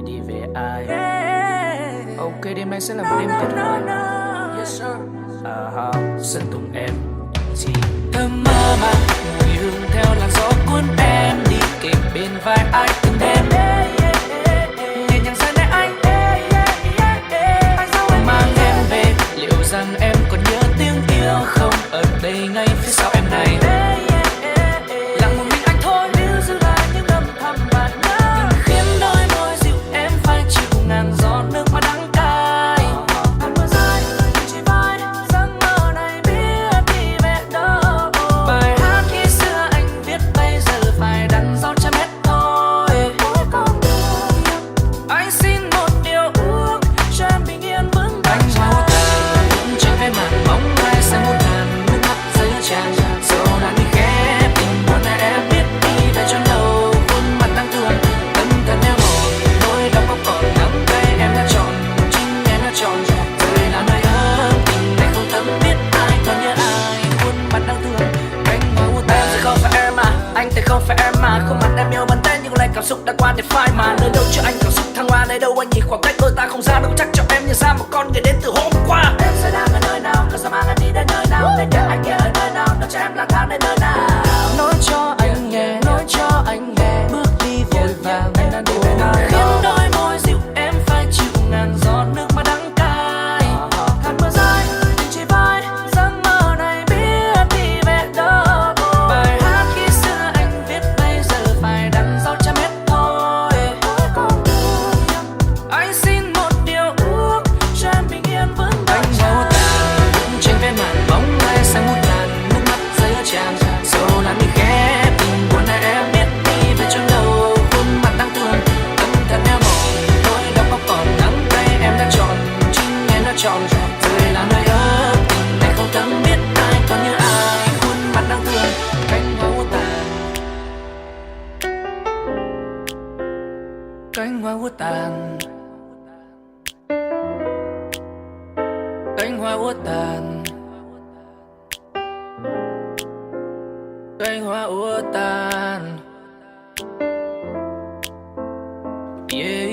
đi về ai. Ok, đêm nay sẽ là một đêm tuyệt vời. Yes sir. Sơn Tùng em chỉ thơm mơ màng mùi hương theo làn gió cuốn em đi kề bên vai ai từng đêm. Nghe nhạc say này anh mang em về. Liệu rằng em còn nhớ tiếng yêu không? Ở đây ngay phía sau em này. Lặng một mình anh thôi, níu giữ lại những âm thầm bạn nhớ, khiến đôi môi dịu em phải chịu ngàn gió nước mắt đắng cay. Hạt mưa rơi trên vai, giấc mơ này biết đi về đâu. Bài hát khi xưa anh viết bây giờ phải đắn dấu trăm hết thôi. Anh xin một điều ước cho em bình yên vững vàng. Anh mau tàn trên cái màn bóng ai sẽ muốn tàn nước mắt rơi tràn. Dẫu đàn đi khép tình buồn này em biết đi về chỗ đâu. Khuôn mặt đang thương tâm thần em mỏi nỗi đau không còn nắm tay em đã chọn chính em đã chọn rồi là nơi ấm tình này không thấm biết ai còn nhớ ai. Khuôn mặt đang thương cánh hoa u tàn rồi không phải em mà anh thì không phải em mà khuôn mặt em yêu bắn tên nhưng lại cảm xúc đã qua để phai mà nơi đâu cho anh cảm xúc thăng hoa nơi đâu anh nhìn khoảng cách đôi ta không ra đâu chắc cho em nhận ra một con người đến từ hôm qua. Em sẽ đang ở nơi nào cơn gió mang em đi đến nơi nào để nhớ anh ở nơi nào đâu cho em lang thang đến nơi nào. Nói cho anh nghe nói cho anh nghe bước đi vội vàng anh đang đi về nơi khiến đôi môi dịu em phải chịu ngàn giọt nước mắt đắng cay. Hạt mưa rơi trên vai giấc mơ này biết đi về đâu. Bài hát khi xưa anh viết bây giờ phải đắn dấu trăm hết thôi. Anh xin một điều ước cho em bình yên vững vàng. Anh mau tàn trên cái màn bóng ai sáng một làn nước mắt rơi tràn. Dẫu làm đi khép tình buồn này em biết đi về chỗ đâu. Khuôn mặt đang thương tâm thần em mỏi nỗi đau không còn nắm tay em đã chọn chính em đã chọn rồi là nơi ấm tình này không thấm biết ai còn như ai. Khuôn mặt đang thương cánh hoa úa tàn cánh hoa úa tàn cánh hoa úa tàn cánh hoa úa tàn. Yeah.